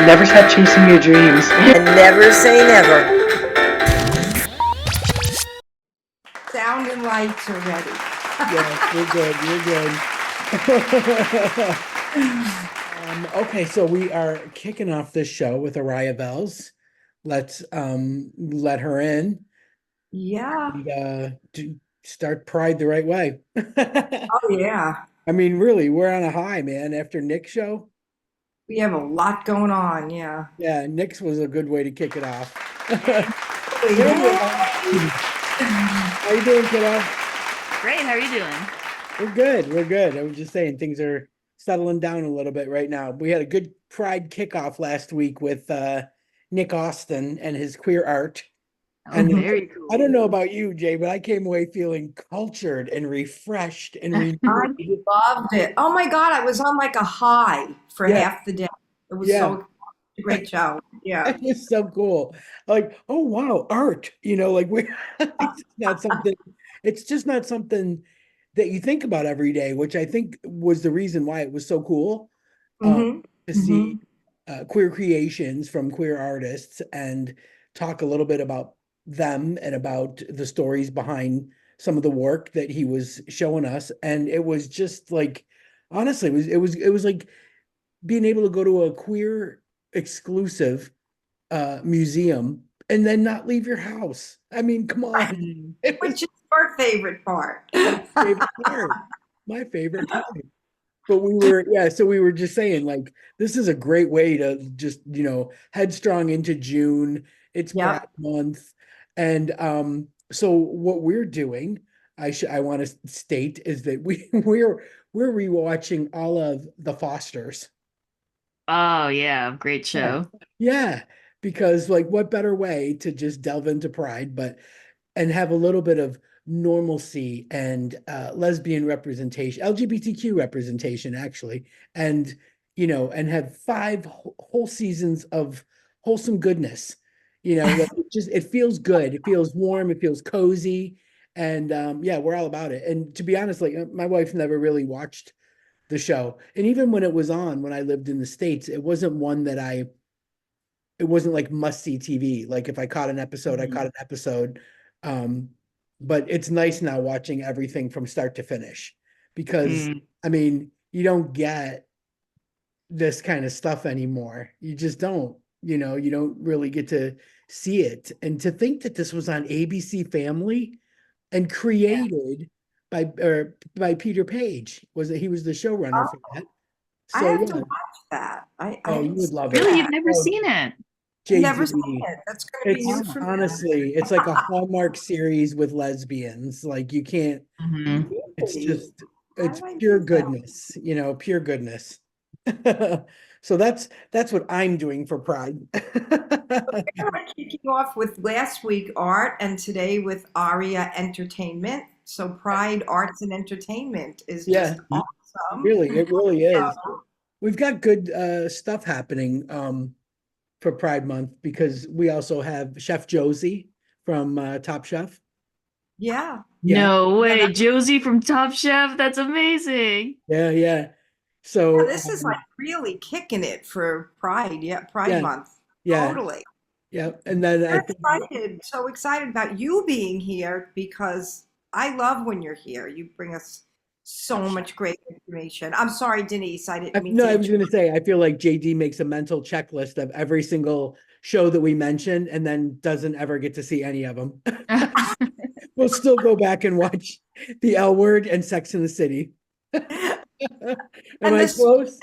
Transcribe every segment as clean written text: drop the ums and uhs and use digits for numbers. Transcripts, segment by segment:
Never stop chasing your dreams. And never say never. Sound and lights are ready. Yeah, we're good. Okay, so we are kicking off this show with Aria Velz. Let's let her in Yeah. and start Pride the right way. Oh, yeah. I mean, really, we're on a high, man. After Nick's show, We have a lot going on. Yeah. yeah, Nick's was a good way to kick it off. Yay. How you doing, kiddo? Great. How are you doing? We're good. We're good. I was just saying things are settling down a little bit right now. We had a good Pride kickoff last week with Nick Austin and his queer art. And Very cool. I don't know about you, Jay, but I came away feeling cultured and refreshed and renewed. I loved it. Oh my God. I was on like a high for half the day. It was so a great show. Yeah. It was so cool. Like, oh wow, art. Like it's just not something that you think about every day, which I think was the reason why it was so cool to see queer creations from queer artists and talk a little bit about them and about the stories behind some of the work that he was showing us. And it was just like, honestly, it was like being able to go to a queer exclusive museum and then not leave your house. I mean, come on. Which is our favorite part. My favorite part. But so we were just saying, like, this is a great way to just, headstrong into June. It's Pride Month. And so what we're doing, I want to state, is that we're rewatching all of The Fosters. Oh yeah, great show. Yeah, because like what better way to just delve into Pride, and have a little bit of normalcy and lesbian representation, LGBTQ representation, actually, and and have 5 whole seasons of wholesome goodness. Like it feels good, it feels warm, it feels cozy, and we're all about it. And to be honest, like my wife never really watched the show, and even when it was on when I lived in the States, it wasn't one that it wasn't like must see TV. Like if I caught an episode, I caught an episode. But it's nice now watching everything from start to finish, because I mean, you don't get this kind of stuff anymore. You just don't, you don't really get to see it. And to think that this was on ABC Family and created by Peter Page, he was the showrunner for that. So, I have to watch that. You would love it. Really, you've never seen it? Never seen it. That's going to be new for me. Honestly, it's like a Hallmark series with lesbians. Like you can't. It's pure goodness. Pure goodness. So that's what I'm doing for Pride. We're kicking off with last week art and today with Aria Entertainment. So Pride Arts and Entertainment is just awesome. Really, it really is. We've got good stuff happening for Pride Month, because we also have Chef Josie from Top Chef. Yeah. No way, Josie from Top Chef. That's amazing. Yeah. So this is like really kicking it for Pride. Yeah, Pride Month. Yeah. Totally. Yeah, and then so excited about you being here, because I love when you're here. You bring us so much great information. I'm sorry, Denise. I didn't mean to. No, I was going to say, I feel like JD makes a mental checklist of every single show that we mention and then doesn't ever get to see any of them. We'll still go back and watch The L Word and Sex in the City. Am I close?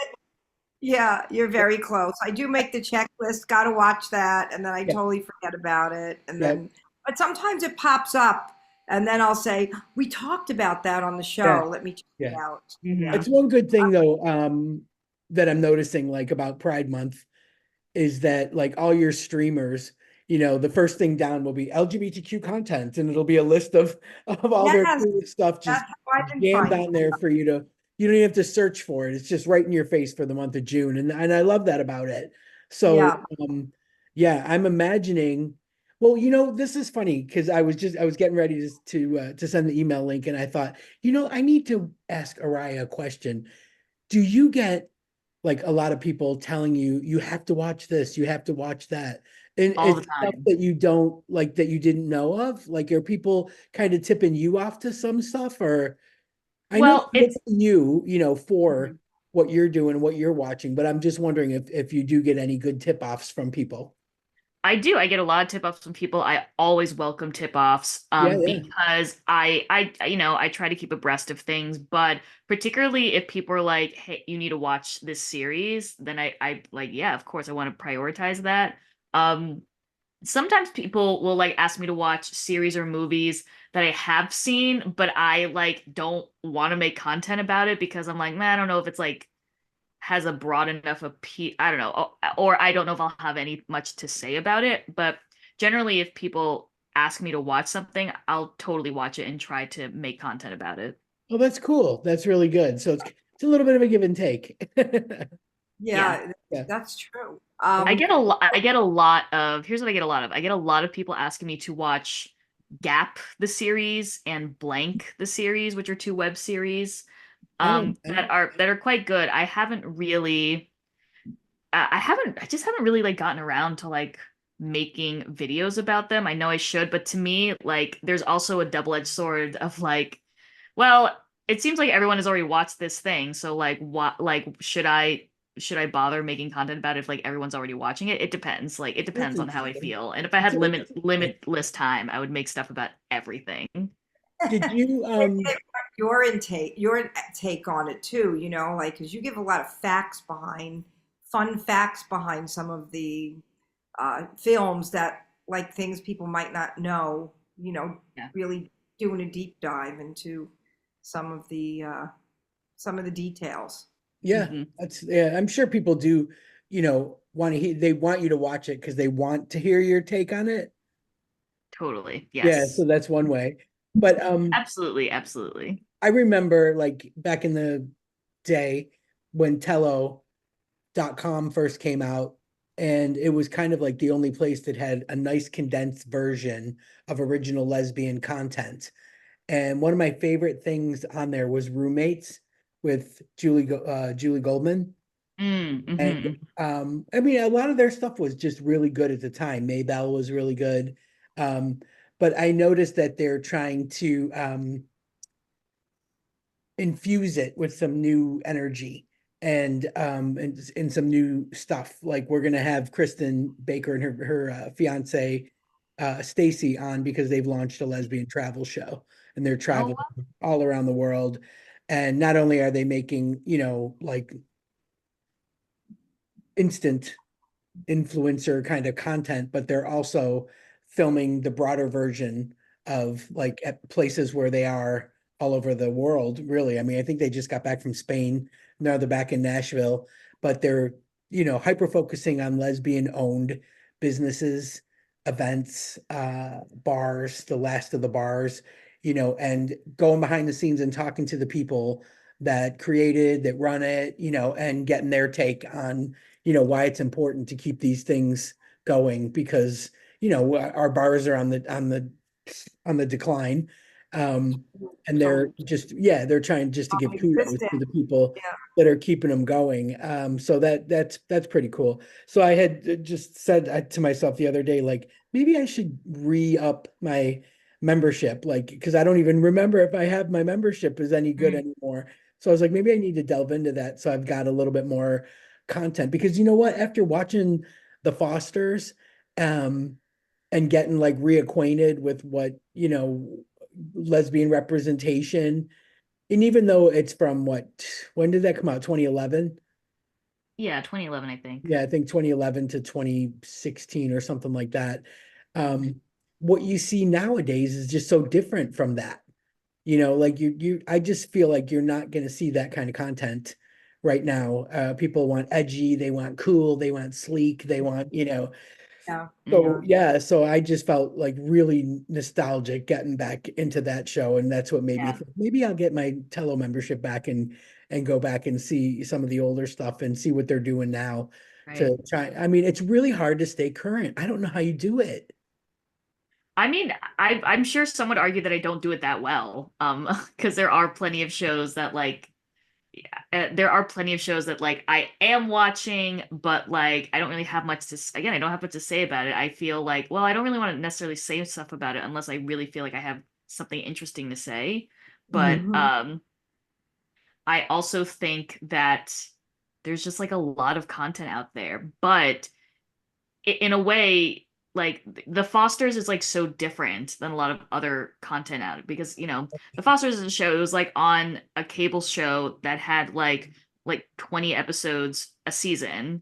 Yeah, you're very close. I do make the checklist, got to watch that, and then I totally forget about it. And then, but sometimes it pops up. And then I'll say, we talked about that on the show. Yeah. Let me check it out. It's one good thing, though, that I'm noticing, like, about Pride Month, is that, like, all your streamers, the first thing down will be LGBTQ content, and it'll be a list of all their cool stuff just jammed on there for you to, you don't even have to search for it. It's just right in your face for the month of June. And I love that about it. So, I'm imagining. Well, this is funny, because I was getting ready to send the email link, and I thought, I need to ask Aria a question. Do you get like a lot of people telling you, you have to watch this, you have to watch that. And all it's the stuff time. that you don't like that you didn't know of. Like, are people kind of tipping you off to some stuff? Or I know Well, they look it's to you, for what you're doing, what you're watching, but I'm just wondering if you do get any good tip-offs from people. I do. I get a lot of tip-offs from people. I always welcome tip-offs Yeah, yeah. because I try to keep abreast of things, but particularly if people are like, "Hey, you need to watch this series," then I like, yeah, of course I want to prioritize that. Um Sometimes people will like ask me to watch series or movies that I have seen, but I like don't want to make content about it because I'm like, man, I don't know if it's like has a broad enough appeal. I don't know, or I don't know if I'll have any much to say about it. But generally, if people ask me to watch something, I'll totally watch it and try to make content about it. Well, that's cool. That's really good. So it's a little bit of a give and take. Yeah. Yeah, Yeah. that's true. I get a lot of, here's what I get a lot of. I get a lot of people asking me to watch Gap the series and Blank the series, which are two web series I don't that are quite good. I just haven't really like gotten around to like making videos about them. I know I should, but to me, like there's also a double-edged sword of like, well, it seems like everyone has already watched this thing, so like what like should I bother making content about it if like everyone's already watching it? It depends. Like it that's depends on how I interesting. feel. And if I It's had an interesting point. limitless time, I would make stuff about everything. Did you Your take on it too, like because you give a lot of fun facts behind some of the films that like things people might not know, Yeah. really doing a deep dive into some of the uh, some of the details. yeah, Hmm. I'm sure people do, want to hear they want you to watch it because they want to hear your take on it. Totally. Yeah, so Yes. that's one way. But Absolutely. Absolutely. I remember like back in the day when Tello.com first came out, and it was kind of like the only place that had a nice condensed version of original lesbian content. And one of my favorite things on there was Roommates with Julie Goldman. And Mm-hmm. I mean, a lot of their stuff was just really good at the time. Maybell was really good. Um, but I noticed that they're trying to infuse it with some new energy and some new stuff. Like we're gonna have Kristen Baker and her fiance Stacy on because they've launched a lesbian travel show and they're Oh, traveling wow. all around the world. And not only are they making, like instant influencer kind of content, but they're also filming the broader version of like at places where they are all over the world, really. I mean, I think they just got back from Spain. Now they're back in Nashville, but they're, hyper focusing on lesbian owned businesses, events, bars, the last of the bars, and going behind the scenes and talking to the people that created, that run it, and getting their take on why it's important to keep these things going because our bars are on the decline. um and they're So just, yeah, they're trying just to give kudos existed. to the people Yeah. that are keeping them going. So that's pretty cool. So I had just said to myself the other day, like maybe I should re-up my membership, like because I don't even remember if I have my membership is any good Mm. anymore. So I was like, maybe I need to delve into that so I've got a little bit more content because you know what? After watching The Fosters, um, and getting like reacquainted with what, lesbian representation, and even though it's from when did that come out? 2011? Yeah, 2011, I think. Yeah, I think 2011 to 2016 or something like that. What you see nowadays is just so different from that. Like I just feel like you're not going to see that kind of content right now. People want edgy, they want cool, they want sleek, they want, Yeah. so Yeah. yeah, so I just felt like really nostalgic getting back into that show. And that's what made me Yeah, think maybe I'll get my Tello membership back and go back and see some of the older stuff and see what they're doing now right. to try. I mean, it's really hard to stay current. I don't know how you do it. I mean, I'm sure some would argue that I don't do it that well. Because there are plenty of shows that like there are plenty of shows that like I am watching, but like I don't really have much to again, I don't have much to say about it. I feel like, well, I don't really want to necessarily say stuff about it unless I really feel like I have something interesting to say. But Hmm. I also think that there's just like a lot of content out there. But in a way, like the Fosters is like so different than a lot of other content out because the Fosters is a show. It was like on a cable show that had like 20 episodes a season,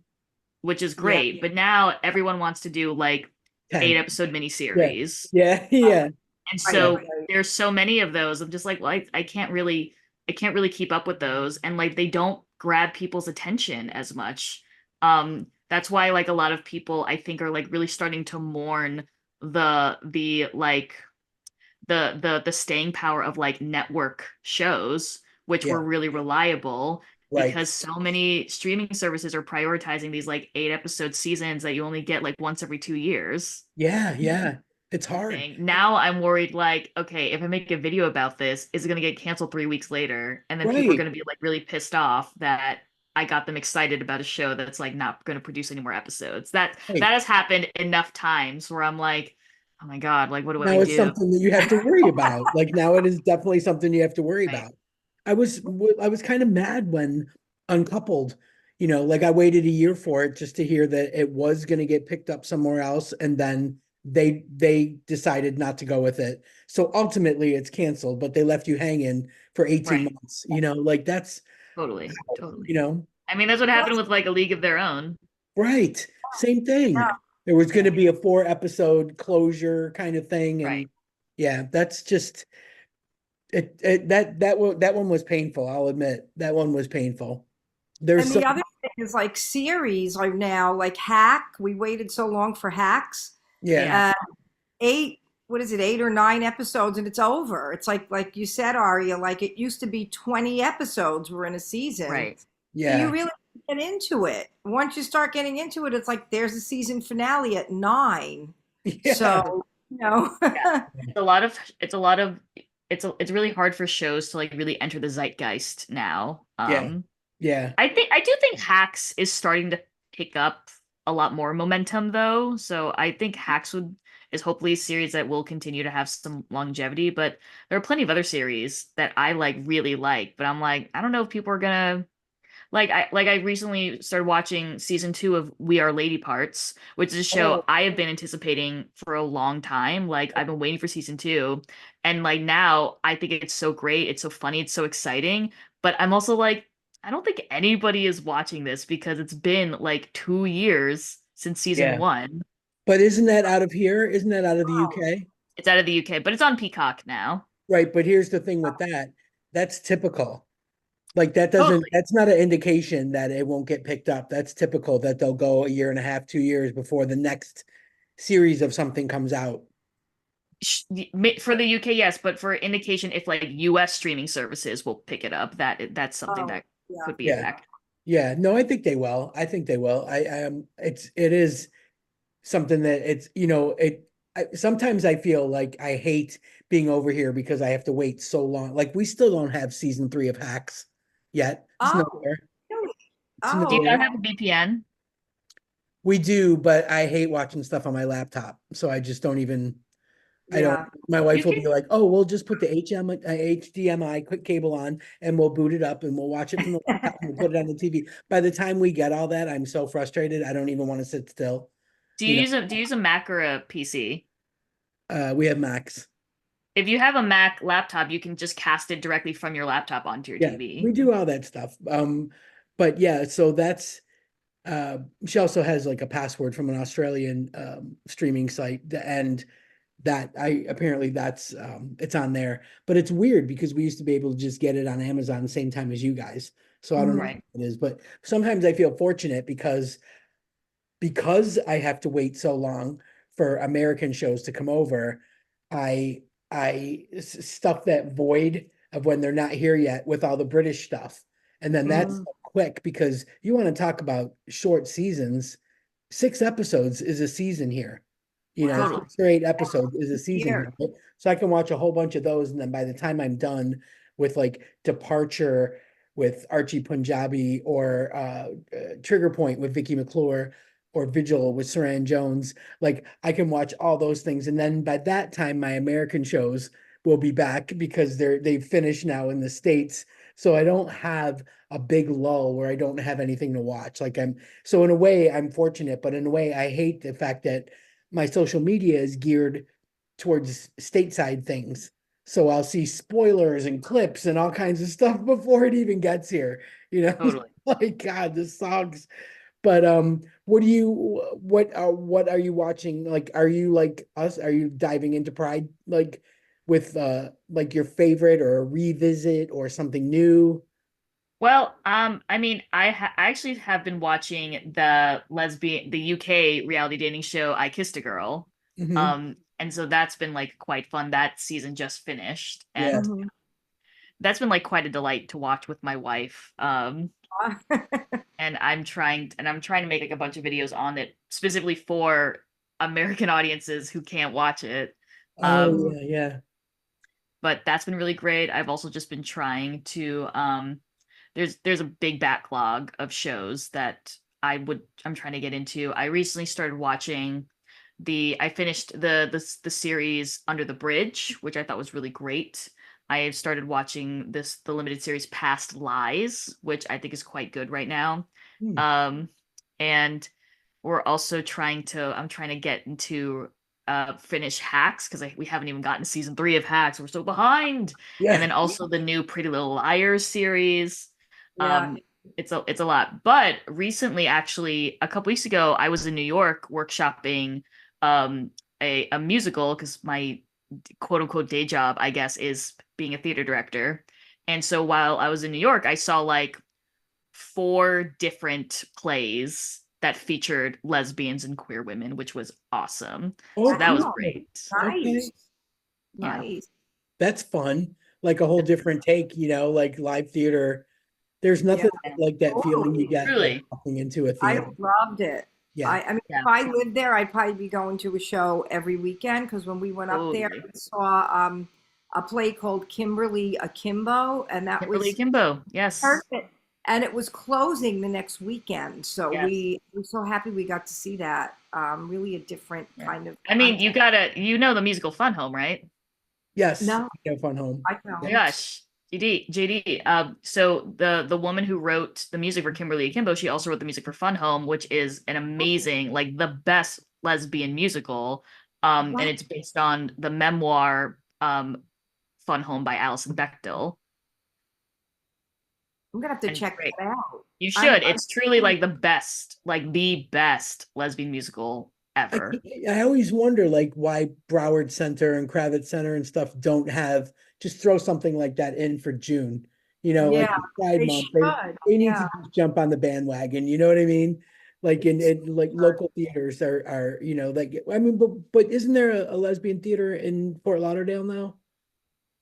which is Yeah. great. But now everyone wants to do like 10. 8 episode Yeah. miniseries. Yeah. Yeah. And Yeah. so there's so many of those. I'm just like, well, I can't really keep up with those. And like they don't grab people's attention as much. That's why like a lot of people I think are like really starting to mourn the like the staying power of like network shows, which Yeah. were really reliable Right. because so many streaming services are prioritizing these like 8 episode seasons that you only get like once every 2 years Yeah. Yeah. It's hard. thing. Now I'm worried like, okay, if I make a video about this, is it going to get canceled 3 weeks later? And then people are Right. going to be like really pissed off that I got them excited about a show that's like not going to produce any more episodes. That Right. has happened enough times where I'm like, oh my God, like what do I Now it's do? something that you have to worry about. Like now it is definitely something you have to worry Right. about. I was kind of mad when Uncoupled, like I waited a year for it just to hear that it was going to get picked up somewhere else, and then they decided not to go with it. So ultimately it's canceled, but they left you hanging for 18 Right. months. Like that's, Totally. Totally. you know, I mean, that's what happened with like A League of Their Own. right. Same thing. Yeah. There was going Yeah. to be a 4 episode closure kind of thing, Right. and yeah, that's just that one was painful. I'll admit that one was painful. There's And some, the other thing is like series are now like Hack. We waited so long for Hacks. yeah, Yeah. Uh, eight, what is it, 8 or 9 episodes, and it's over. It's like you said, Aria, like it used to be 20 episodes were in a season. Right. So you yeah, really get into it. Once you start getting into it, it's like there's a season finale at 9. yeah, So, you know, Yeah. It's really hard for shows to like really enter the zeitgeist now. yeah, yeah, I do think Hacks is starting to pick up a lot more momentum though. So I think Hacks would is hopefully a series that will continue to have some longevity, but there are plenty of other series that I like really like, but I'm like, I don't know if people are gonna I recently started watching season 2 of We Are Lady Parts, which is a show oh, I have been anticipating for a long time. Like I've been waiting for season 2. And like now I think it's so great, it's so funny, it's so exciting. But I'm also like, I don't think anybody is watching this because it's been like 2 years since season yeah. 1. But isn't that out of here? Isn't that out of the UK? It's out of the UK, but it's on Peacock now. Right. But here's the thing with that. That's typical. Like that doesn't, Totally. that's not an indication that it won't get picked up. That's typical that they'll go a year and a half, 2 years before the next series of something comes out. For the UK, yes, but for indication if like US streaming services will pick it up, that's something oh, that yeah. could be a Yeah. factor. Yeah. No, I think they will. I think they will. It is something that sometimes I feel like I hate being over here because I have to wait so long. Like we still don't have season 3 of Hacks yet. It's Oh, nowhere. really? It's Do you Oh, nowhere. not okay. have a VPN? We do, but I hate watching stuff on my laptop. So I just don't even, I don't, Yeah. my wife You will can be like, oh, we'll just put the HDMI quick cable on and we'll boot it up and we'll watch it from the laptop and we'll put it on the TV. By the time we get all that, I'm so frustrated. I don't even want to sit still. You know, do you use a Mac or a PC? we have Max. If you have a Mac laptop, you can just cast it directly from your laptop onto your Yeah, we TV. do all that stuff. But yeah, so that's she also has like a password from an Australian streaming site, and that I apparently that's it's on there. But it's weird because we used to be able to just get it on Amazon the same time as you guys. So I don't know Mhm. Right. what it is, but sometimes I feel fortunate because I have to wait so long for American shows to come over. I stuff that void of when they're not here yet with all the British stuff. And then that's Mhm. quick because you want to talk about short seasons. 6 episodes is a season here. Wow. Totally. 6 or 8 episodes is a season Here. here. So I can watch a whole bunch of those. And then by the time I'm done with like Departure with Archie Punjabi, or Trigger Point with Vicky McClure, or Vigil with Saran Jones. Like I can watch all those things, and then by that time, my American shows will be back because they've finished now in the States. So I don't have a big lull where I don't have anything to watch. So in a way, I'm fortunate, but in a way, I hate the fact that my social media is geared towards stateside things. So I'll see spoilers and clips and all kinds of stuff before it even gets here. Totally. Like God, this sucks. But what are you watching? Like, are you like us? Are you diving into Pride like with like your favorite or a revisit or something new? Well, I mean, I actually have been watching the UK reality dating show I Kissed a Girl. Hmm. And so that's been like quite fun. That season just finished, Yeah. and that's been like quite a delight to watch with my wife. And I'm trying to make like a bunch of videos on it specifically for American audiences who can't watch it. Oh Um, yeah, yeah. but that's been really great. I've also just been trying to there's a big backlog of shows that I'm trying to get into. I recently started watching I finished the series Under the Bridge, which I thought was really great. I started watching the limited series Past Lies, which I think is quite good right now. Hmm. Um and I'm trying to get into finish Hacks because we haven't even gotten to season 3 of Hacks. We're so behind. And Yeah. then also the new Pretty Little Liars series. Yeah. It's a lot. But recently, actually, a couple weeks ago, I was in New York workshopping a musical because my quote unquote day job, I guess, is being a theater director. And so while I was in New York, I saw like 4 different plays that featured lesbians and queer women, which was awesome. Oh, So that was cool. Wow. great. Okay. Nice. Yeah. Nice. That's fun. Like a whole different take, like live theater. There's Yeah. nothing like that feeling you Totally. get like Truly. walking into a I theater. loved it. Yeah. I mean, Yeah. if I lived there, I'd probably be going to a show every weekend because when we went up there, Totally. we saw a play called Kimberly Akimbo, and that Kimberly was Kimbo. Yes. perfect. And it was closing the next weekend, so Yes. we were so happy we got to see that. Really a different Yeah. kind of I mean, content. you know the musical Fun Home, right? Yes. No, Have fun home. I Oh my don't. gosh. JD. So the woman who wrote the music for Kimberly Akimbo, she also wrote the music for Fun Home, which is an amazing, like the best lesbian musical. And What? it's based on the memoir Fun Home by Alison Bechdel. I'm gonna have to And it's check great. that out. You I'm, should. It's truly like the best lesbian musical ever. I always wonder like why Broward Center and Kravitz Center and stuff don't have just throw something like that in for June. Like yeah, Pride they Month. should. They need to Yeah. just jump on the bandwagon. You know what I mean? Like in like local theaters are like I mean, but isn't there a lesbian theater in Fort Lauderdale now?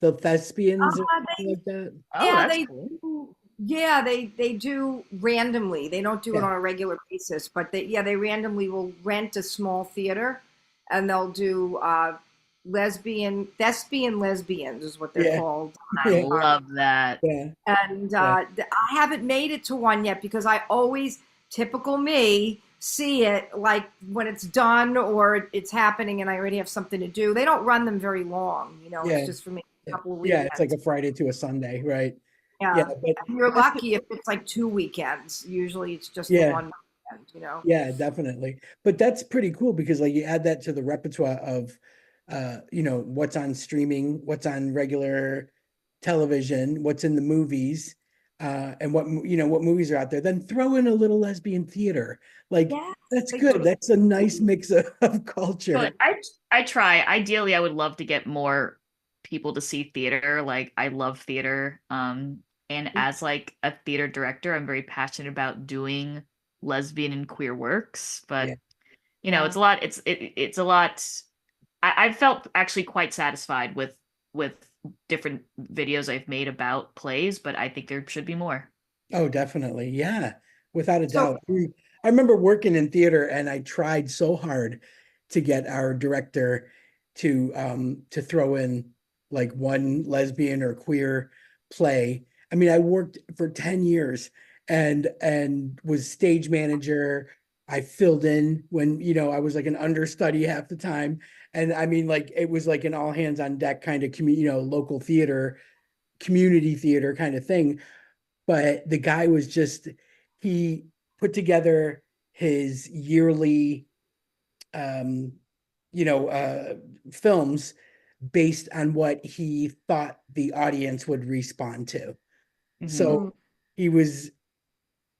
The Thespians or something They, like that? Oh, yeah, that's they cool. do. Yeah, they do randomly. They don't do it Yeah. on a regular basis, but they randomly will rent a small theater, and they'll do thespian lesbians is what they're Yeah. called. I Yeah. love that. Yeah. And Yeah. I haven't made it to one yet because I always, typical me, see it like when it's done or it's happening and I already have something to do. They don't run them very long, it's Yeah. just for me a Yeah. couple of Yeah. It's like weekends. a Friday to a Sunday, right? Yeah. Yeah. But And you're that's lucky if it's like 2 weekends. Usually it's just the yeah. one weekend. Yeah, definitely. But that's pretty cool because like you add that to the repertoire of what's on streaming, what's on regular television, what's in the movies, and what movies are out there. Then throw in a little lesbian theater. Like Yeah. that's They good. do. That's a nice mix of But culture. I try. Ideally, I would love to get more people to see theater. Like I love theater. And as like a theater director, I'm very passionate about doing lesbian and queer works. Yeah. But Yeah. it's a lot. It's a lot. I've felt actually quite satisfied with different videos I've made about plays, but I think there should be more. Oh, definitely. Yeah, without a So doubt. I remember working in theater and I tried so hard to get our director to throw in like one lesbian or queer play. I mean, I worked for 10 years and was stage manager. I filled in when, I was like an understudy half the time. And I mean, like it was like an all hands on deck kind of local theater, community theater kind of thing. But the guy was just he put together his yearly um, films based on what he thought the audience would respond to. Mhm. Mm. So he was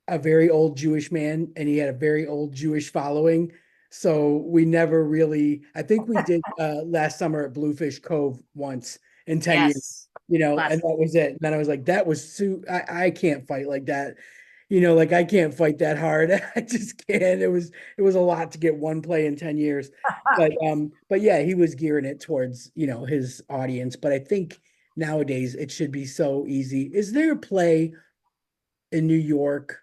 a very old Jewish man and he had a very old Jewish following. So we never really, I think we did last summer at Bluefish Cove once in 10 years, Yes. and Last. that was it. And then I was like, that was I can't fight like that. Like I can't fight that hard. I just can't. It was a lot to get one play in 10 years. But yeah, he was gearing it towards, his audience. But I think nowadays it should be so easy. Is there a play in New York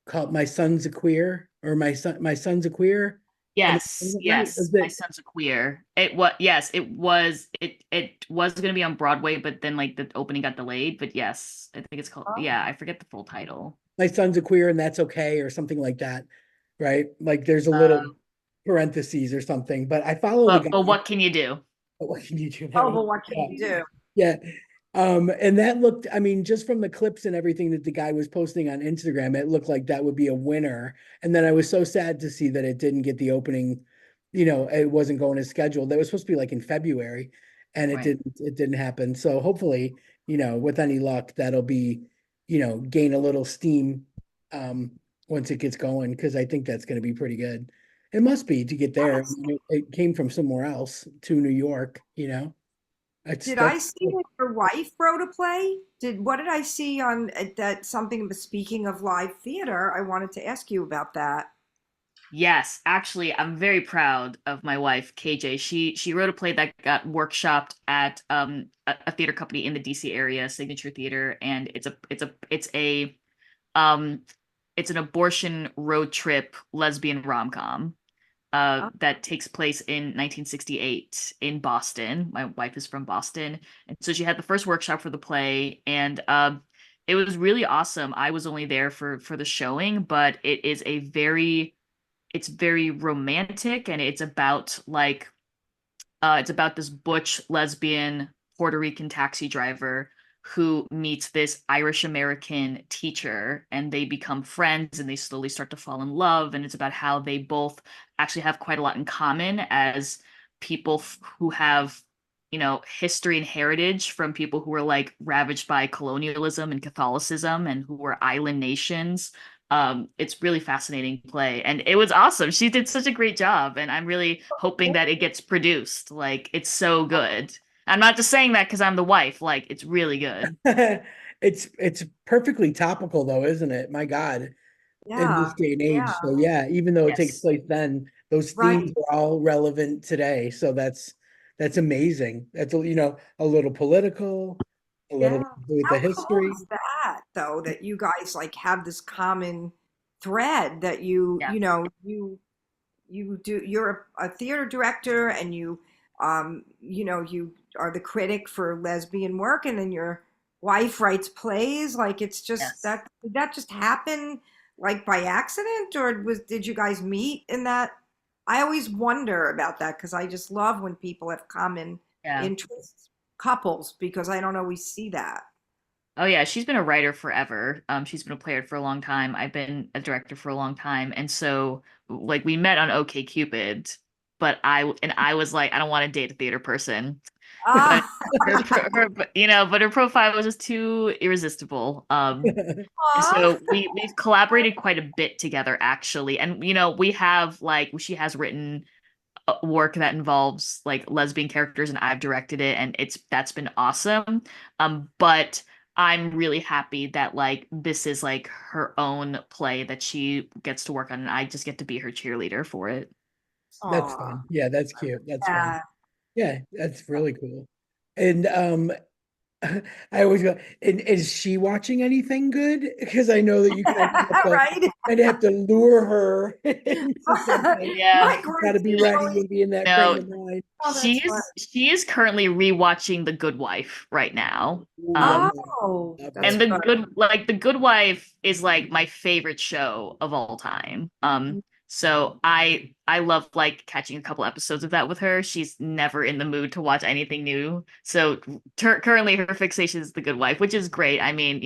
called My Son's a Queer or My Son's a Queer? Am I saying Yes, it right? yes. Is My it son's a queer. It was yes, it was going to be on Broadway, but then like the opening got delayed. But yes, I think it's called. Oh, Yeah, I forget the full title. My Son's a Queer and That's Okay or something like that, right? Like there's a Uh, little parentheses or something. But I follow the but guy. what can you do? What can you do? That oh, was but what can yeah. you do? Yeah. And that looked, I mean, just from the clips and everything that the guy was posting on Instagram, it looked like that would be a winner. And then I was so sad to see that it didn't get the opening, it wasn't going as scheduled. That was supposed to be like in February and it Right. didn't happen. So hopefully, with any luck, that'll be, gain a little steam once it gets going, because I think that's going to be pretty good. It must be to get there. I Yes. mean, it came from somewhere else to New York, It's Did I that's see that your wife wrote a play? What did I see on that something speaking of live theater? I wanted to ask you about that. Yes, actually, I'm very proud of my wife, KJ. She wrote a play that got workshopped at a theater company in the DC area, Signature Theater, and um it's an abortion road trip lesbian rom-com Oh, that takes place in 1968 in Boston. My wife is from Boston, and so she had the first workshop for the play, and it was really awesome. I was only there for the showing, but it's very romantic, and it's about this butch lesbian Puerto Rican taxi driver who meets this Irish American teacher, and they become friends and they slowly start to fall in love. And it's about how they both actually have quite a lot in common as people who have, history and heritage from people who were like ravaged by colonialism and Catholicism and who were island nations. It's really fascinating play, and it was awesome. She did such a great job, and I'm really hoping that it gets produced. Like, it's so good. I'm not just saying that because I'm the wife. Like, it's really good. it's perfectly topical though, isn't it? My God, in yeah, this day and yeah, age. So yeah, even though it takes Yes, place then, those themes right. are all relevant today. So that's amazing. That's a little political, a little Yeah. with the How cool history. is that, though, that you guys like have this common thread that you, yeah, you do, you're a theater director and you are the critic for lesbian work and then your wife writes plays. Like it's just yes. that, did that just happen like by accident or did you guys meet in that? I always wonder about that because I just love when people have common Yeah. interests, couples, because I don't always see that. Oh yeah, she's been a writer forever. She's been a player for a long time. I've been a director for a long time, and so like we met on OK Cupid, but I was like, I don't want to date a theater person, but Ah, but her profile was just too irresistible. And aw. so we've collaborated quite a bit together actually, and we have like she has written work that involves like lesbian characters and I've directed it and that's been awesome. But I'm really happy that like this is like her own play that she gets to work on and I just get to be her cheerleader for it. That's Aw. fun. Yeah, that's cute. That's fun. Yeah. Yeah, that's really cool. And I always go, and is she watching anything good? Because I know that you kind of have to, Right? have to lure her into something. Yeah. Mike Got to be Ortiz ready always. and be in that frame No, of mind. Oh, that's fun. she is currently rewatching The Good Wife right now. Ooh, love Um, that. Oh, Love that's and that. fun. The Good Wife is like my favorite show of all time. So I love like catching a couple episodes of that with her. She's never in the mood to watch anything new. So currently her fixation is The Good Wife, which is great. I mean,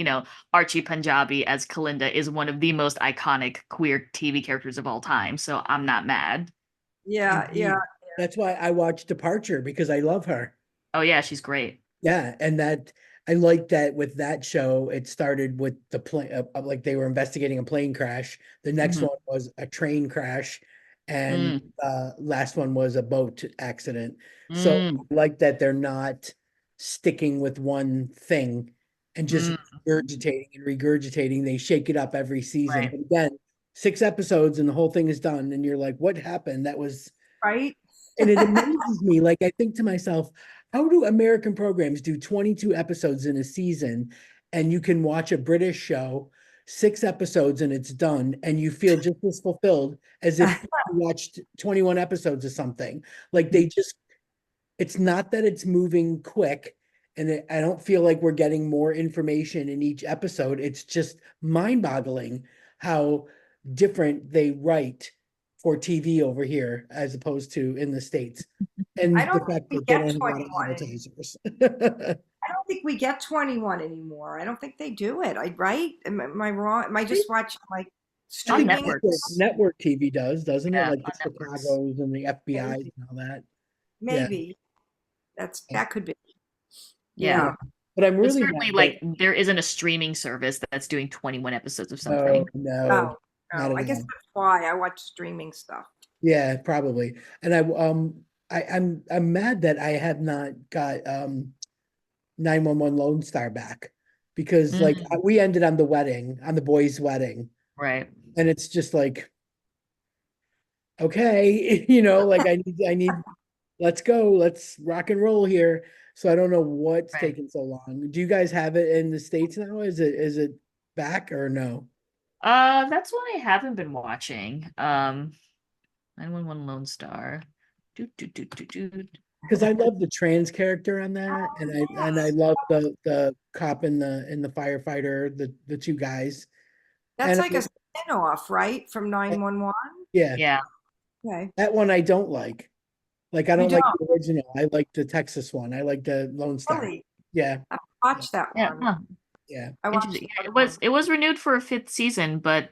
Archie Punjabi as Kalinda is one of the most iconic queer TV characters of all time. So I'm not mad. Yeah, yeah. Indeed. That's why I watched Departure, because I love her. Oh yeah, she's great. Yeah, and that I like that with that show, it started with the plane, like they were investigating a plane crash. The next Mhm. one was a train crash, and Mm, last one was a boat accident. So mm, I like that they're not sticking with one thing and just mm, regurgitating and regurgitating. They shake it up every season. right. But again, 6 episodes and the whole thing is done, and you're like, what happened? That was Right? and it amazes me. Like, I think to myself, how do American programs do 22 episodes in a season and you can watch a British show, 6 episodes and it's done, and you feel just as fulfilled as if you watched 21 episodes of something? Like, it's not that it's moving quick. And I don't feel like we're getting more information in each episode. It's just mind-boggling how different they write for TV over here as opposed to in the States. I And the don't think fact we that they get don't have a lot of 21 anymore. advertisers. I don't think we get 21 anymore. I don't think they do it. Right? Am I wrong? Am I just watching like I On think streaming? networks. network TV does, doesn't it? Yeah, Like the on networks. Chicago's and the FBI's Maybe. and all that. Yeah. Maybe. That could be. Yeah. Yeah. Yeah. But I'm But really certainly mad that, like there isn't a streaming service that's doing 21 episodes of oh, something. no, No, not no. at I guess all. that's why I watch streaming stuff. Yeah, probably. And I'm mad that I have not got 911 Lone Star back, because like Mm, we ended on the wedding, on the boys' wedding, right. and it's just like, okay, like I need let's go, let's rock and roll here. So I don't know what's Right. taking so long. Do you guys have it in the States now? Is it back or no? That's what I haven't been watching. 911 Lone Star. Do. Because I love the trans character on that, Oh, and I yes. love the cop and the firefighter, the two guys. That's And like a spin-off, right? From 911? yeah, Yeah. Okay. that one I don't like. Like, I You don't don't like the original. I like the Texas one. I like the Lone Star. really Yeah, watch that Yeah. one. Huh. yeah. I watched Interesting. the Yeah, other one. it was renewed for a fifth season, but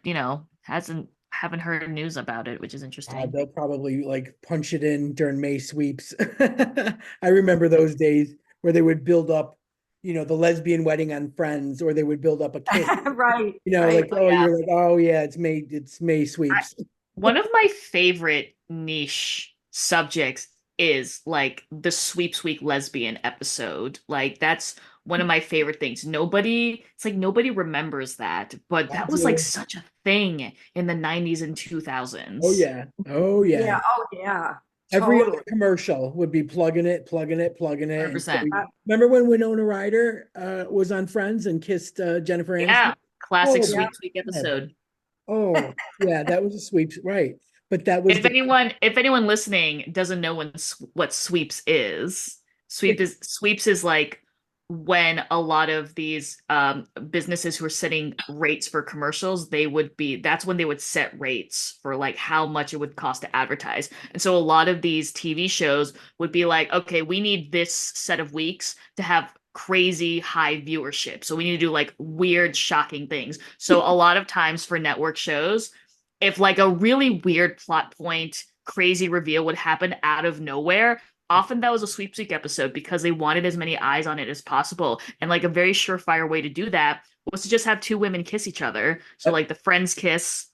hasn't haven't heard news about it, which is interesting. They'll probably like punch it in during May sweeps. I remember those days where they would build up, the lesbian wedding on Friends, or they would build up a kiss. Right, Like, right. oh, Yeah. you're like, oh yeah, it's May sweeps. One of my favorite niche subjects is like the Sweeps Week lesbian episode. Like that's one of my favorite things. It's like nobody remembers that, but I that was like do. such a thing in the 90s and Oh 2000s. yeah. Oh yeah. Yeah, oh yeah. Every other Totally. commercial would be plugging it, plugging it, plugging it. And so 100%. remember when Winona Ryder was on Friends and kissed Jennifer Aniston? Yeah, classic Oh, Yeah. Sweeps Week God. episode. Oh, yeah, that was a sweep, right? But that was If anyone listening doesn't know what sweeps is, sweeps is like when a lot of these businesses who are setting rates for commercials, that's when they would set rates for like how much it would cost to advertise. And so a lot of these TV shows would be like, okay, we need this set of weeks to have crazy high viewership. So we need to do like weird, shocking things. So a lot of times for network shows, if like a really weird plot point, crazy reveal would happen out of nowhere, often that was a sweepstake episode because they wanted as many eyes on it as possible. And like a very surefire way to do that was to just have two women kiss each other. So like the Friends kiss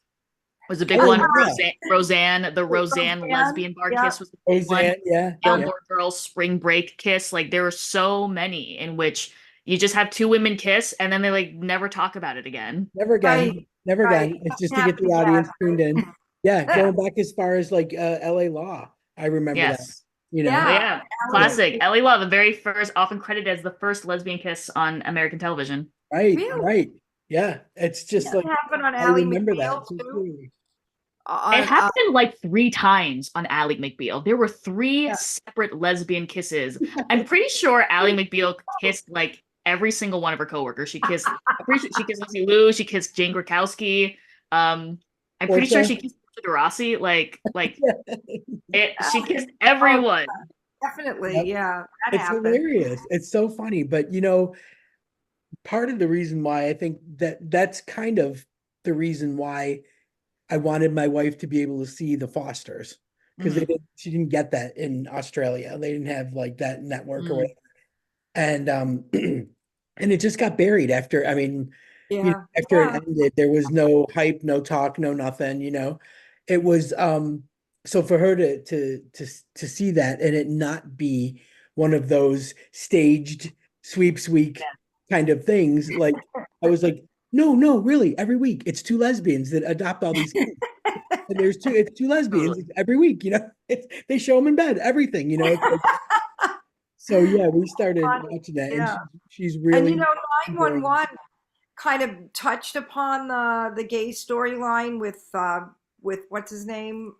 was a big Oh, one. yeah. The Roseanne lesbian bar Yeah. kiss was the big one. Roseanne, yeah. Gilmore Girls spring break kiss. Like there were so many in which you just have two women kiss and then they like never talk about it again. Never again. Right, Never right. again. It It's just doesn't to get happen the audience again. tuned in. Yeah, Yeah. going back as far as like LA Law. I remember that. Yes. you know? Oh, Yeah, yeah, Ally classic. McBeal. Ellie Love, the very first, often credited as the first lesbian kiss on American television. Right, Really? right. Yeah, it's just That like happened on I Ally remember McBeal that so too. clearly. It On happened like 3 times on Ally McBeal. There were three Yeah. separate lesbian kisses. I'm pretty sure Ally McBeal kissed like every single one of her coworkers. I'm pretty sure she kissed Lucy Liu, she kissed Jane Krakowski. I'm pretty sure Portia. she kissed Portia de Rossi. She kissed oh, everyone. definitely, Yep. yeah, that It's happened. hilarious. It's so funny, but you know, part of the reason why I think that's kind of the reason why I wanted my wife to be able to see the Fosters because Mhm. she didn't get that in Australia. They didn't have like that network or Mm. whatever. And and it just got buried after, I mean, Yeah, after it yeah. ended, there was no hype, no talk, no nothing, you know. It was so for her to see that and it not be one of those staged sweeps week kind of things, like I was like, no, no, really, every week it's two lesbians that adopt all these kids. And it's two lesbians Totally. every week, you know. They show them in bed, everything, you know. It's like, so yeah, we started Funny, watching that, and yeah. she's And you really know, enjoying 911 kind of touched upon the gay storyline with what's his name?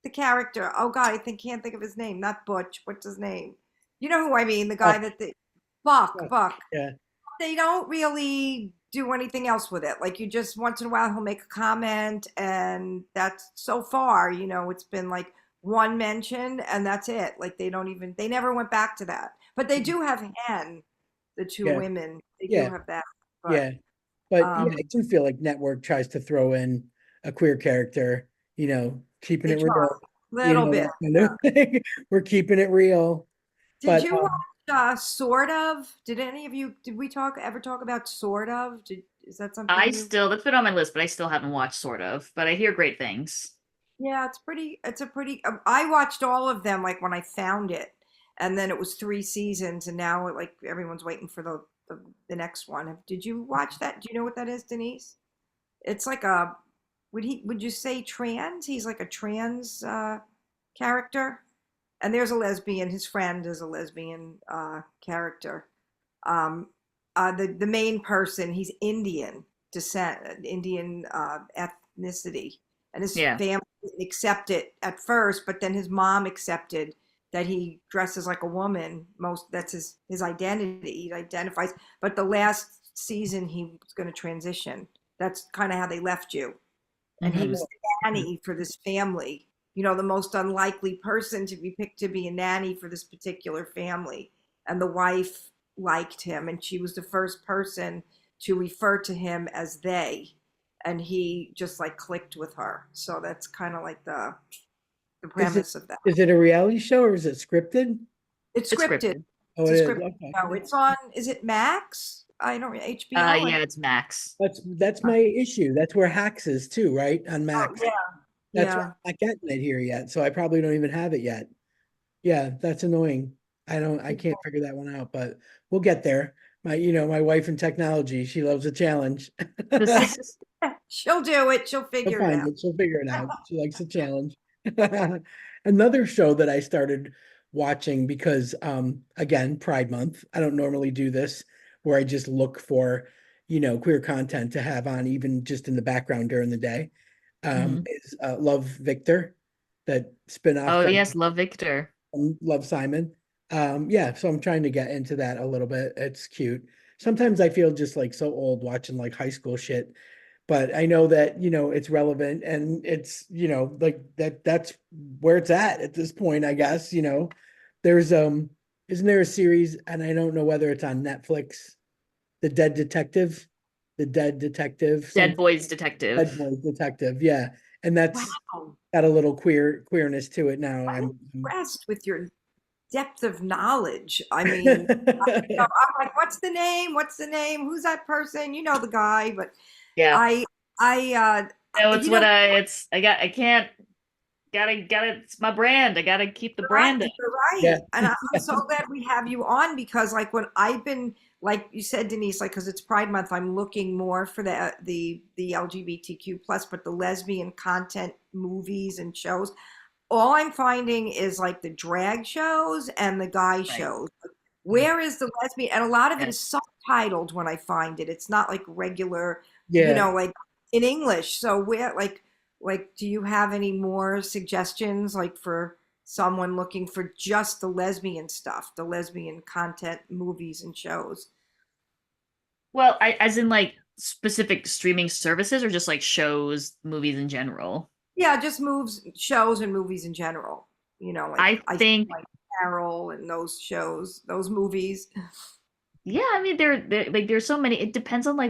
The character. Oh God, can't think of his name. Not Butch. What's his name? You know who I mean? The it. guy that the Buck. Yeah, Buck. yeah, They don't really do anything else with it. Like you just once in a while he'll make a comment, and that's so far. It's been like one mention, and that's it. Like they never went back to that. But they do have Hen, the two yeah, women. They do yeah, have that. But yeah. But yeah, um, I do feel like Network tries to throw in a queer character, you know, keeping they it try real, a you little know, bit. that kind of thing. We're keeping it real. Did But you watch Sort of? Did any of you? Did we ever talk about Sort of? Is that something you? That's been on my list, but I still haven't watched sort of, but I hear great things. Yeah, it's pretty. It's a pretty. I watched all of them like when I found it, and then it was 3 seasons, and now like everyone's waiting for the next one. Did you watch that? Do you know what that is, Denise? It's like a. Would you say trans? He's like a trans character, and there's a lesbian. His friend is a lesbian character. Um, the main person, he's Indian descent, Indian ethnicity, and his Yeah. family didn't accept it at first, but then his mom accepted that he dresses like a woman. That's his identity. He identifies, but the last season he was going to transition. That's kind of how they left you, and he Hmm. was the nanny for this family. The most unlikely person to be picked to be a nanny for this particular family. And the wife liked him, and she was the first person to refer to him as they. And he just like clicked with her. So that's kind of like the is it premise of that. is it a reality show or is it scripted? It's It's scripted. scripted. Oh, It's it a is. scripted Okay. show. It's on, is it Max? I don't know, HBO. Yeah, it's Max. That's my issue. That's where Hacks is too, right? On Oh, Max. yeah. That's why Yeah. I'm not getting it here yet. So I probably don't even have it yet. Yeah, that's annoying. I can't figure that one out, but we'll get there. My wife in technology, she loves a challenge. She'll do it. She'll She'll figure it find out. it. She'll figure it out. She likes a challenge. Another show that I started watching because again, Pride Month. I don't normally do this where I just look for, queer content to have on even just in the background during the day. Hmm. Is Love Victor, that spin-off Oh, from yes, Love Victor. Love Simon. Yeah, so I'm trying to get into that a little bit. It's cute. Sometimes I feel just like so old watching like high school shit, but I know that, it's relevant and it's, like that's where it's at this point, I guess, There's isn't there a series and I don't know whether it's on Netflix, The Dead Detective, The Dead Detective, Dead something Boys Dead Detective. Boy Detective, yeah. And that's Wow. got a little queerness to it now. I'm I'm impressed with your depth of knowledge. I mean, I'm like, what's the name? What's the name? Who's that person? You know the guy, but Yeah. I, No, it's you what know, I can't, gotta, it's my brand. I gotta keep the you're right. branding. You're Yeah. right. And I'm so glad we have you on because, like, when I've been, like you said, Denise, like, because it's Pride Month, I'm looking more for the LGBTQ plus, but the lesbian content movies and shows. all I'm finding is like the drag shows and the guy Right. shows. Mm. Where is the lesbian? And a lot of it Yeah. is subtitled when I find it. It's not like regular, Yeah. like in English. So where, do you have any more suggestions, like for someone looking for just the lesbian stuff, the lesbian content, movies and shows? Well, as in like specific streaming services or just like shows, movies in general? Yeah, just moves, shows and movies in general. Like I I think think, like Carol and those shows, those movies. yeah, I mean there like there's so many. It depends on the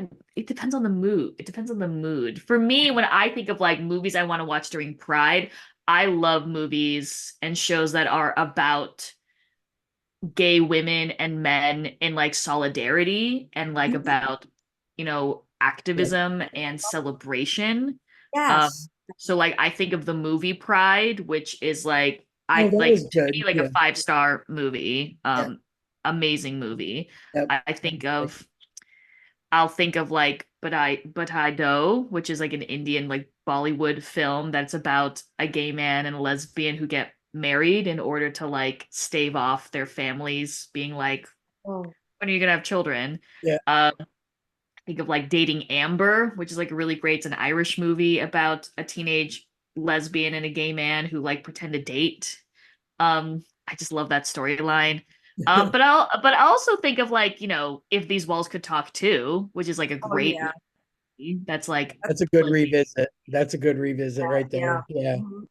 mood. It depends on the mood. For me, when I think of like movies I want to watch during Pride, I love movies and shows that are about gay women and men in like solidarity and like about, Yeah. activism and celebration. Yes. Um, so like I think of the movie Pride, which is like Oh, I that like was to me good. like a Yeah. 5-star movie. Yeah. Amazing movie. Yep. I think of I'll think of like But I Do, which is like an Indian like Bollywood film that's about a gay man and a lesbian who get married in order to like stave off their families being like, Oh, when are you gonna have children? Yeah. Um, think of like Dating Amber, which is like a really great, it's an Irish movie about a teenage lesbian and a gay man who like pretend to date. I just love that storyline. But I also think of like, If These Walls Could Talk Too, which is like a oh great yeah. movie that's like That's a good really, revisit. That's a good revisit right Yeah. there. Yeah. Mhm.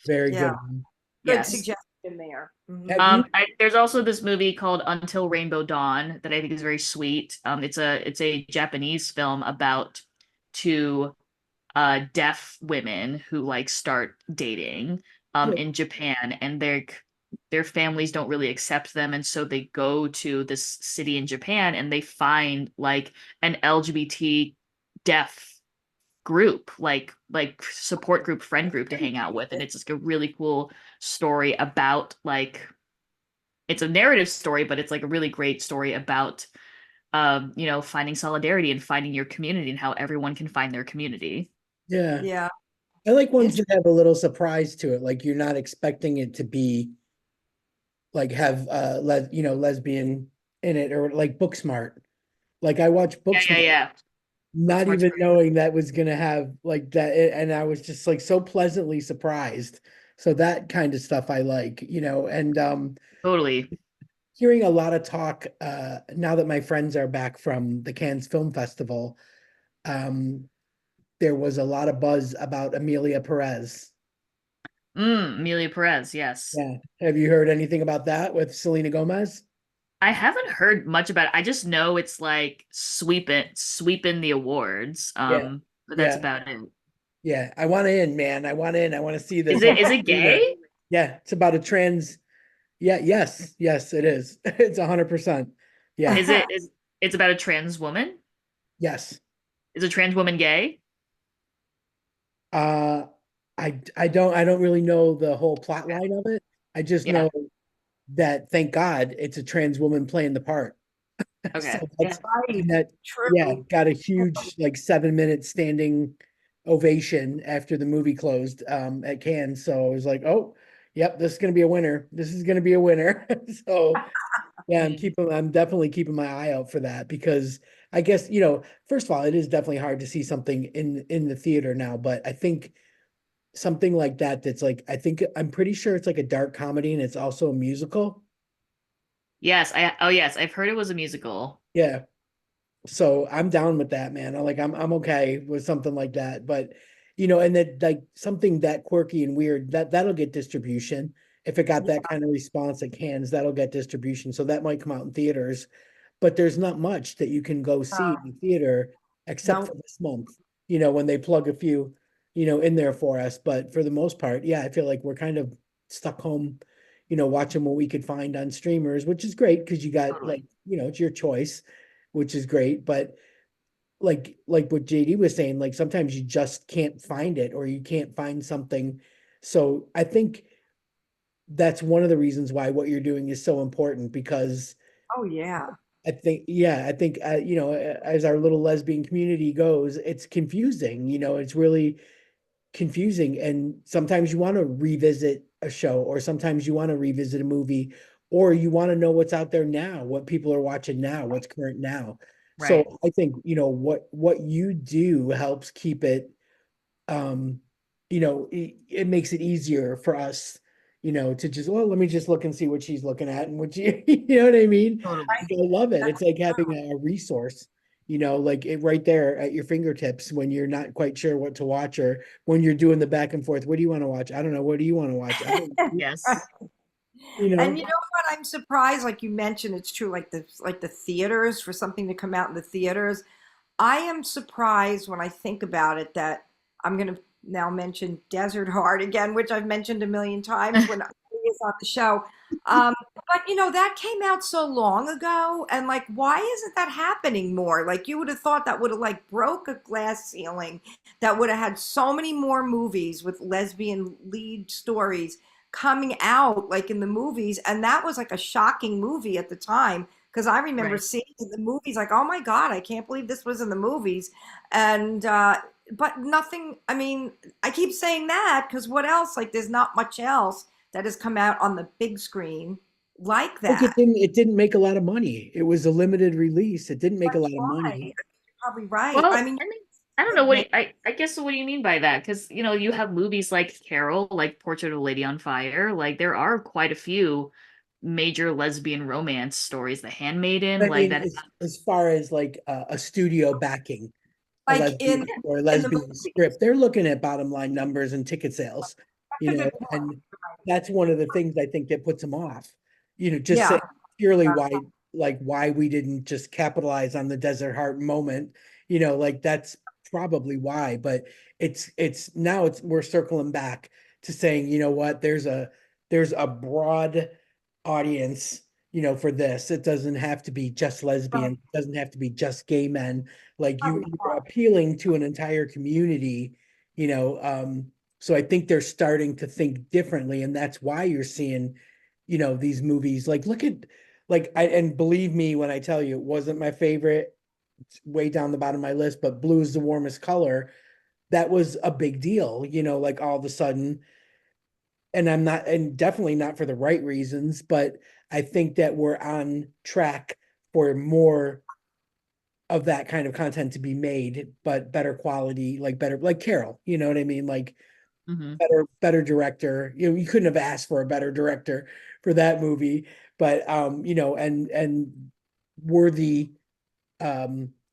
Very Yeah. good one. Good yes. suggestion there. Have you? There's also this movie called Until Rainbow Dawn that I think is very sweet. It's a Japanese film about two deaf women who like start dating Yeah. in Japan, and their families don't really accept them, and so they go to this city in Japan and they find like an LGBT deaf group, like support group, friend group to hang out with, and it's just a really cool story about like it's a narrative story, but it's like a really great story about finding solidarity and finding your community and how everyone can find their community. Yeah. Yeah. I like ones Interesting. that have a little surprise to it. Like you're not expecting it to be like have lesbian in it, or like Booksmart. Like I watched Yeah, yeah, Booksmart yeah. not Booksmart's even great. knowing that was gonna have like that, and I was just like so pleasantly surprised. So that kind of stuff I like, and Totally. hearing a lot of talk now that my friends are back from the Cannes Film Festival. Um, there was a lot of buzz about Amelia Perez. Amelia Perez, yes. Yeah. Have you heard anything about that with Selena Gomez? I haven't heard much about it. I just know it's like sweeping the awards. Yeah. But that's Yeah. about it. Yeah. I want in, man. I want in. I want to see this. Is it gay? Yeah. It's about a trans. Yeah. Yes. Yes, it is. It's 100%. Yeah. It's about a trans woman? Yes. Is a trans woman gay? Uh, I don't really know the whole plot line of it. I just Yeah. know that thank God it's a trans woman playing the part. So Okay. that's Right. and that yeah, True. got a huge like 7 minute standing ovation after the movie closed at Cannes. So I was like, oh, yep, this is gonna be a winner. This is gonna be a winner. So yeah, I'm definitely keeping my eye out for that because I guess, first of all, it is definitely hard to see something in the theater now, but I think something like that that's like I'm pretty sure it's like a dark comedy and it's also a musical. Yes, I've heard it was a musical. Yeah. So I'm down with that, man. I'm okay with something like that. But and that like something that quirky and weird, that'll get distribution. If it got that kind of response at Cannes, that'll get distribution. So that might come out in theaters. But there's not much that you can go see in the theater except No. for this month, when they plug a few, in there for us. But for the most part, yeah, I feel like we're kind of stuck home, watching what we could find on streamers, which is great because you got like, Totally. it's your choice, which is great. But like what JD was saying, like sometimes you just can't find it or you can't find something. So I think that's one of the reasons why what you're doing is so important because Oh yeah. I think as our little lesbian community goes, it's confusing. It's really confusing. And sometimes you want to revisit a show, or sometimes you want to revisit a movie, or you want to know what's out there now, what people are watching now, what's current now. So Right. I think, what you do helps keep it, um, it makes it easier for us, to just, well, let me just look and see what she's looking at and what you know what I mean? Totally. I love it. That's It's like having true. a resource, like it right there at your fingertips when you're not quite sure what to watch, or when you're doing the back and forth. What do you want to watch? I don't know. What do you want to watch? I don't, Yes. you know, And you know what? I'm surprised, like you mentioned, it's true, like the theaters, for something to come out in the theaters. I am surprised when I think about it that I'm going to now mention Desert Heart again, which I've mentioned a million times when I was on the show. But that came out so long ago, and like, why isn't that happening more? Like, you would have thought that would have like broke a glass ceiling, that would have had so many more movies with lesbian lead stories coming out, like in the movies, and that was like a shocking movie at the time, because I remember Right. seeing it in the movies, like, oh my God, I can't believe this was in the movies. And, but nothing, I mean, I keep saying that because what else? Like, there's not much else that has come out on the big screen like look, that. it didn't make a lot of money. It was a limited release. It didn't make a That's lot of why. money. You're probably right. I Well, mean, I mean, I don't know I guess what do you mean by that? Because you have movies like Carol, like Portrait of a Lady on Fire. Like there are quite a few major lesbian romance stories. The Handmaiden, I like mean, that. as far as like a studio backing a like lesbian or a in the lesbian movies. script, they're looking at bottom line numbers and ticket sales, That's a good point. and that's one of the things I think that puts them off. Just Yeah. say purely why we didn't just capitalize on the Desert Heart moment, like that's probably why. But it's now we're circling back to saying, you know what, there's a broad audience, for this. It doesn't have to be just lesbian, Right. it doesn't have to be just gay men. Like Probably you're appealing to an entire community, so I think they're starting to think differently, and that's why you're seeing, these movies. Like look at, and believe me when I tell you, it wasn't my favorite. It's way down the bottom of my list, but blue is the warmest color. That was a big deal, like all of a sudden. And I'm not, and definitely not for the right reasons, but I think that we're on track for more of that kind of content to be made, but better quality, like better, like Carol, you know what I mean? Like Mhm. better director. You couldn't have asked for a better director for that movie, but and worthy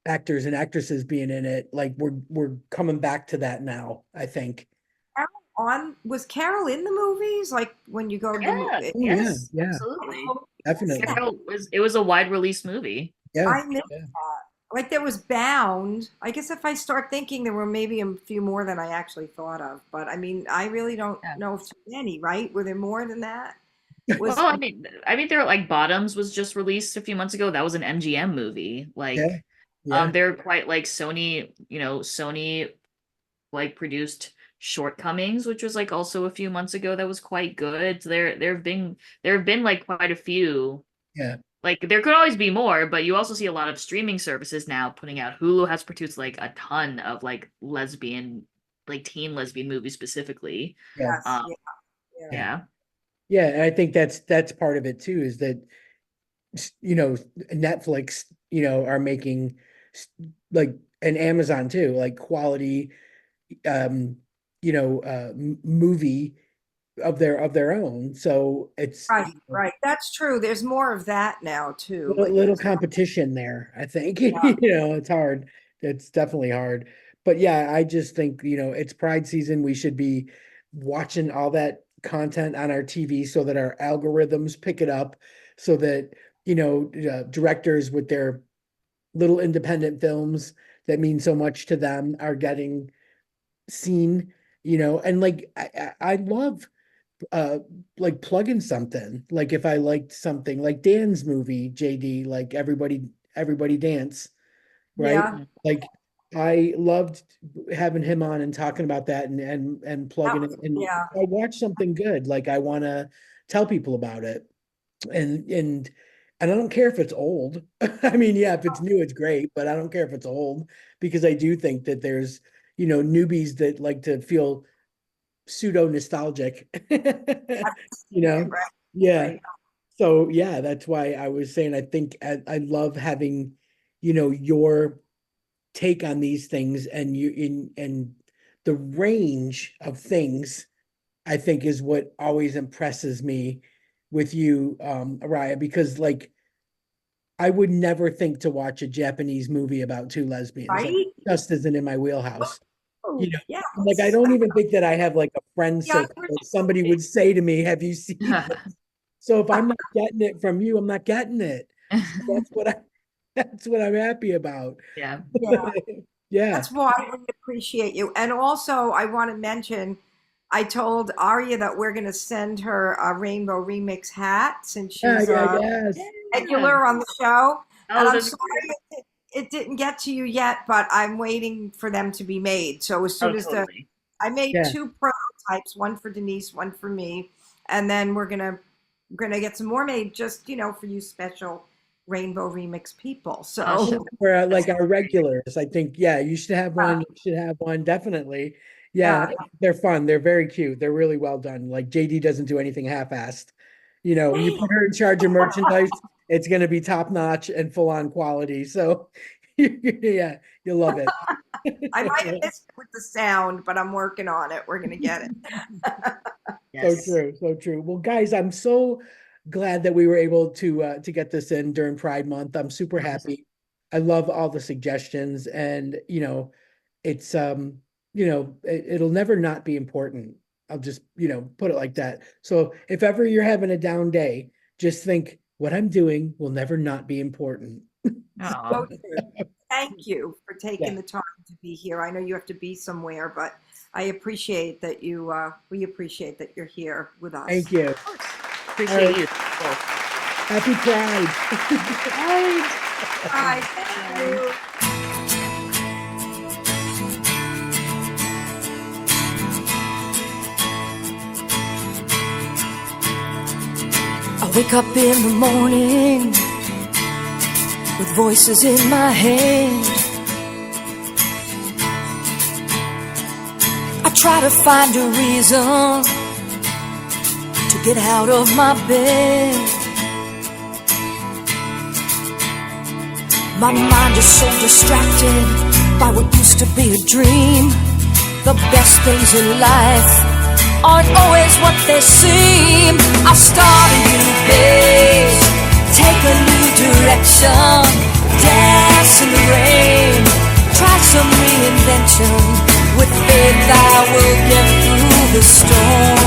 actors and actresses being in it. Like we're coming back to that now, I think. Carol was Carol in the movies? Like when you go to the Yeah, movie? Oh yeah, yes, yeah, absolutely. definitely. Carol was it was a wide release movie. Yeah, I missed yeah, that. Like there was Bound. I guess if I start thinking, there were maybe a few more than I actually thought of. But I mean, I really don't Yeah. know if too many, right? Were there more than that? Well, Was I mean, there like Bottoms was just released a few months ago. That was an MGM movie. yeah, Like, yeah, they're quite like Sony. Sony like produced Shortcomings, which was like also a few months ago. That was quite good. So there have been like quite a few. yeah. Like there could always be more, but you also see a lot of streaming services now putting out. Hulu has produced like a ton of like lesbian, like teen lesbian movies specifically. Yeah, yes, Um, yeah, yeah. yeah, yeah. yeah. And I think that's part of it too, is that you know Netflix, are making like, and Amazon too, like quality, um, movie of their own. So it's Right, right. That's true. There's more of that now too. little, Like little there's competition there, I think. yeah, It's hard. It's definitely hard. But yeah, I just think, it's Pride season. We should be watching all that content on our TV so that our algorithms pick it up, so that, directors with their little independent films that mean so much to them are getting seen, and like I love uh like plugging something. Like if I liked something like Dan's movie, JD, like everybody dance, right? yeah. Mhm. Like I loved having him on and talking about that, and That plugging it. was And yeah. I watch something good, like I want to tell people about it. And I don't care if it's old. I mean, yeah, if it's new, it's great, but I don't care if it's old, because I do think that there's, newbies that like to feel pseudo nostalgic, Right, yeah. right. So yeah, that's why I was saying I think I love having, your take on these things, and and the range of things, I think, is what always impresses me with you, Araya, because like I would never think to watch a Japanese movie about two lesbians. Like, Right? just isn't in my wheelhouse. Oh, yes. Like I don't even think that I have like a friend Yeah, circle that somebody would say to me, "Have you seen Yeah. this?" So if I'm not getting it from you, I'm not getting it. That's what I that's what I'm happy about. Yeah. yeah. Yeah. That's why I really appreciate you. And also, I want to mention, I told Aria that we're going to send her a Rainbow Remix hat since she's Yes. regular on the show. And I'm that's sorry great. it didn't get to you yet, but I'm waiting for them to be made. So as soon as Totally. I made Yeah. 2 prototypes, one for Denise, one for me, and then we're gonna get some more made just for you special Rainbow Remix people. So For like our regulars, I think, yeah, you should have one. You should have one, definitely. Yeah, they're fun. They're very cute. They're really well done. Like JD doesn't do anything half-assed. When you put her in charge of merchandise, it's going to be top notch and full on quality. So yeah, you'll love it. I might have missed it with the sound, but I'm working on it. We're gonna get it. Yes. So true. Well, guys, I'm so glad that we were able to get this in during Pride Month. I'm super happy. I love all the suggestions, and it's it'll never not be important. I'll just put it like that. So if ever you're having a down day, just think what I'm doing will never not be important. So true. Thank you for taking the time to be here. I know you have to be somewhere, but I appreciate that we appreciate that you're here with us. Thank you. Appreciate you. Happy Pride. Bye. Thank you. I wake up in the morning with voices in my head. I try to find a reason to get out of my bed. My mind is so distracted by what used to be a dream. The best things in life aren't always what they seem. I'll start a new page, take a new direction, dance in the rain, try some reinvention. With faith I will get through the storm.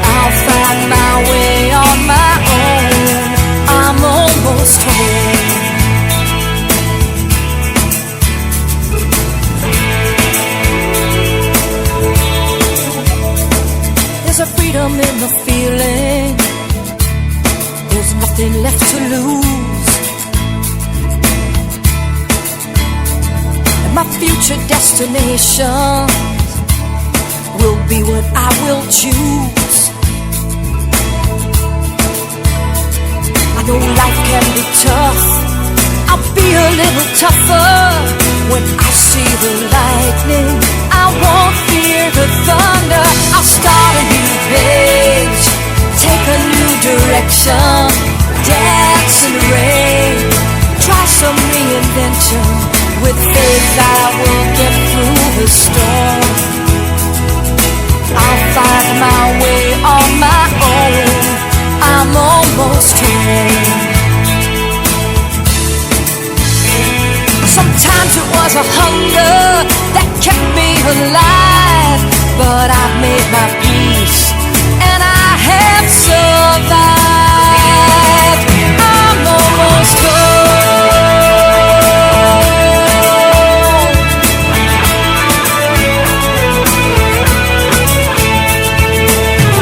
I'll find my way on my own. I'm almost home. There's a freedom in the feeling. There's nothing left to lose. And my future destination will be what I will choose. I know life can be tough. I'll be a little tougher when I see the lightning. I won't fear the thunder. I'll start a new page, take a new direction, dance in the rain, try some reinvention. With faith I will get through the storm. I'll find my way on my own. I'm almost home. Sometimes it was a hunger that kept me alive, but I've made my peace and I have survived. I'm almost home.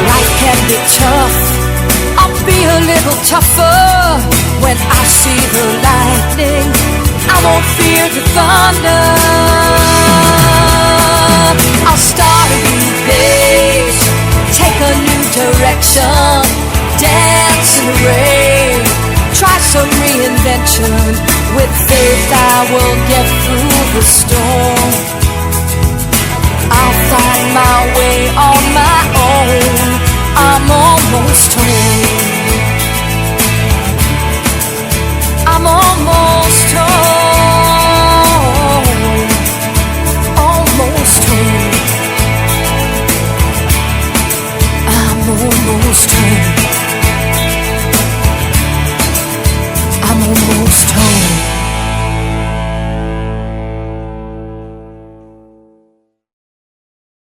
Life can be tough. I'll be a little tougher when I see the lightning. I won't fear the thunder. I'll start a new page, take a new direction, dance in the rain, try some reinvention. With faith I will get through the storm.